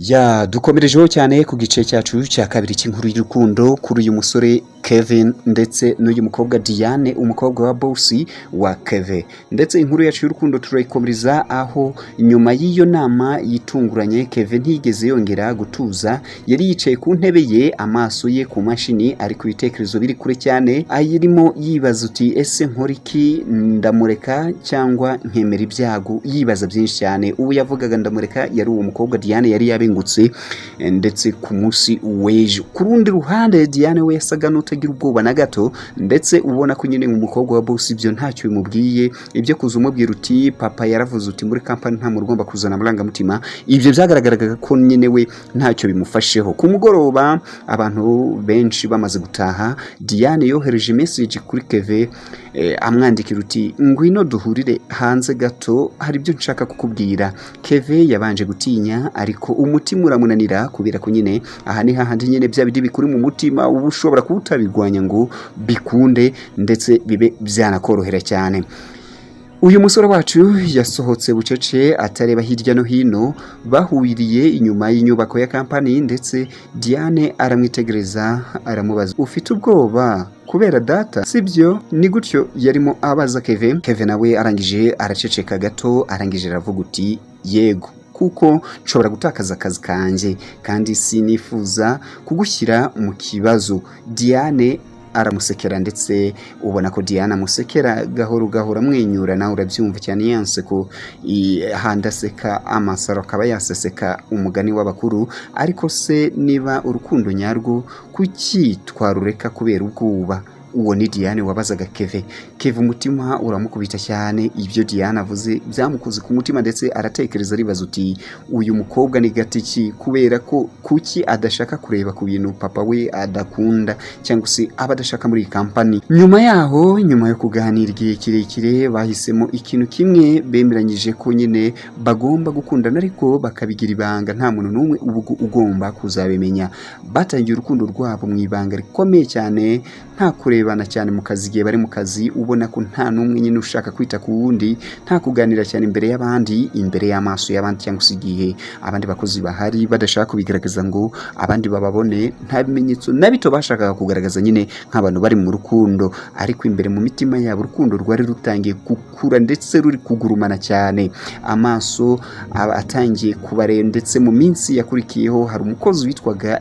Ya dukomerejeho cyane ku gice cyacu cya kabiri cy'inkuru y'urukundo kuri uyu musore Kevin ndetse n'uyu mukobwa Diane umukobwa wa bosi wa Kevin ndetse inkuru yacu y'urukundo turayikomereza aho nyuma y'iyo nama yitunguranye Kevin ntigeze yongera gutuza yari yicaye ku ntebe ye amaso ye ku mashini ari ku bitekerezo biri kure cyane ayirimo yibaza uti ese nkora iki ndamureka cyangwa nkemera ibyago yibaza byinshi cyane ubu yavugaga ndamureka yari uwo mukobwa Diane yari yabengutse ndetse ku munsi w'ejo ku rundi ruhande Diane we yasaga n'utagira ubwoba na gato ndetse ubona ko nyine umukobwa wa boss ibyo ntacyo bimubwiye ibyo kuza umubwira uti papa yaravuze uti muri company nta murugomba kuzana amarangamutima ibyo byagaragaraga ko nyine we ntacyo bimufasheho ku mugoroba abantu benshi bamaze gutaha Diane yohereje message kuri Kevin amwandikira uti ngwino duhurire hanze gato hari ibyo nshaka kukubwira Kevin yabanje gutinya ariko umutima uramunanira kubera ko nyine aha ni hahandi nyine bya bidi bikuri mu mutima ubu ushobora kutabirwanya ngo bikunde ndetse bibe byanakorohera cyane uyu musore wacu yasohotse bucece atareba hirya no hino bahuriye inyuma y'inyubako ya company ndetse Diane aramwitegereza aramubaza ufite ubwoba kubera data sibyo ni gutyo yarimo abaza Kevin nawe arangije araceceka gato arangije aravuga uti yego kuko nshobora gutakaza akazi kanjye kandi sinifuza kugushyira mu kibazo Diane aramusekera ndetse ubona ko Diana musekera gahoro gahoro amwenyura nawe urabyumva cyane yanse ko handaseka amasaro akaba yaseseka umugani w'abakuru ariko se niba urukundo nyarwo kuki twarureka kubera ubwoba uwo ni Diane wabazaga Kevin umutima uramukubita cyane ibyo Diane avuze byamukuze ku mutima ndetse aratekereza aribaza uti uyu mukobwa ni gatiki kubera ko kuki adashaka kureba ku bintu papa we adakunda cyangwa se abadashaka muri company nyuma yo kuganira igihe kirekire bahisemo ikintu kimwe bemeranyije ko nyine bagomba gukundana ariko bakabigira ibanga nta muntu n'umwe ugomba kuzabimenya batangiye urukundo rwabo mu ibanga rikomeye cyane nta kurebana cyane mu kazi gihe bari mu kazi ubona ko nta numwe nyine ushaka kwita ku wundi nta kuganira cyane imbere y'abandi imbere y'amaso y'abandi cyangwa se igihe abandi bakozi bahari badashaka kubigaragaza ngo abandi bababone nta bimenyetso na bito bashakaga kugaragaza nyine nk'abantu bari mu rukundo ariko imbere mu mitima yabo urukundo rwari rutangiye gukura ndetse ruri kugurumana cyane amaso atangiye kubareba ndetse mu minsi yakurikiyeho hari umukozi witwaga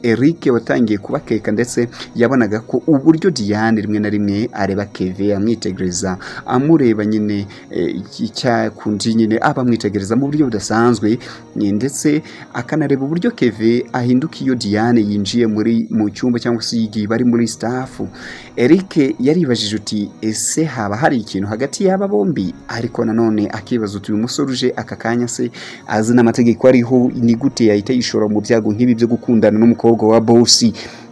Eric watangiye kubakeka ndetse yabonaga ko uburyo Diane rimwe na rimwe areba Kevin amwitegereza amureba nyine icyakundi nyine abamwitegereza mu buryo budasanzwe ndetse akanareba uburyo Kevin ahinduka iyo Diane yinjiye mu cyumba cyangwa se yigiye bari muri staff Eric yaribajije uti ese haba hari ikintu hagati y'aba bombi ariko nanone akibaza uti uyu musore uje aka kanya se azi n'amategeko ariho ni gute yahita yishora mu byago nk'ibi byo gukundana n'umukobwa wa boss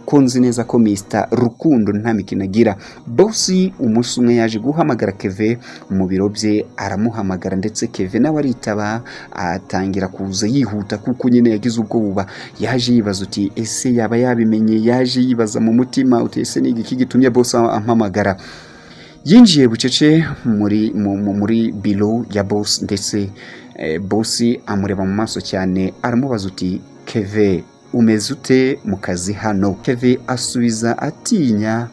konzi neza ko Mr Rukundo nta mikinagira boss umunsi umwe yaje guhamagara Kevin mu biro bye aramuhamagara ndetse Kevin nawe aritaba atangira kuza yihuta kuko nyine yagize ubwoba yaje yibaza uti ese yaba yabimenye yaje yibaza mu mutima uti ese ni iki gitumye boss ampamagara yinjiye bucece muri biro ya boss ndetse boss amureba mu maso cyane aramubaza uti Kevin umeze ute mu kazi hano Kevin asubiza atinya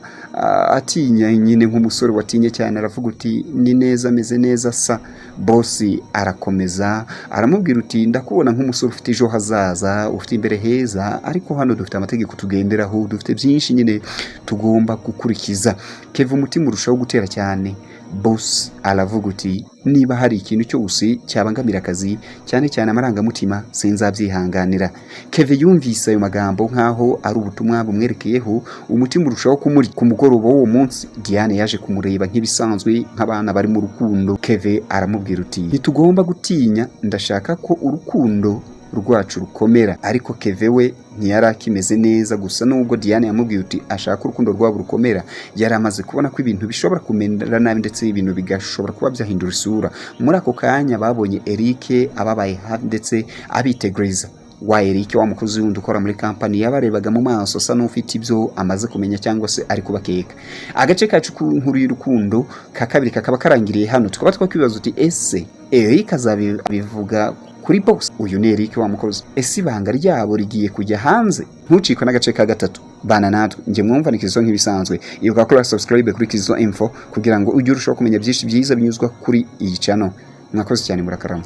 nyine nk'umusore watinye cyane aravuga uti ni neza ameze neza sa boss arakomeza aramubwira uti ndakubona nk'umusore ufite ejo hazaza ufite imbere heza ariko hano dufite amategeko tugenderaho dufite byinshi nyine tugomba gukurikiza Kevin umutima urushaho gutera cyane boss aravuga uti niba hari ikintu cyose cyabangamira akazi cyane cyane amarangamutima sinzabyihanganira Kevin yumvise ayo magambo nkaho ari ubutumwa bumwerekeyeho umutima urushaho kumuri ku mugoroba w'uwo munsi Diane yaje kumureba nk'ibisanzwe nk'abana bari mu rukundo Kevin aramubwira uti ntitugomba gutinya ndashaka ko urukundo rwacu rukomera ariko Kevin we ntiyari akimeze neza gusa nubwo Diane yamubwiye uti ashaka urukundo rwabo rukomera yari amaze kubona ko ibintu bishobora kumera nabi ndetse ibintu bigashobora kuba byahindura isura muri ako kanya babonye Eric ababaye hafi ndetse abitegereza wa Eric wa mukozi wundi ukora muri company yabarebaga mu maso asa n'ufite ibyo amaze kumenya cyangwa se ari kubakeka agace kacu nkuru y'urukundo kakabiri kakaba karangiriye hano tukaba twakwibaza uti ese Eric azabivuga kuri Boss. Uyu ni Eric wa mukozi. Ese ibanga ryabo rigiye kujya hanze? Ntucikwe n'agace ka gatatu. Bana natwe nje mwumva ni Kizo nk'ibisanzwe. Iyo gakora subscribe kuri Kizo Info kugira ngo ujye urushaho kumenya byinshi byiza binyuzwa kuri iyi channel. Mwakoze cyane murakarama.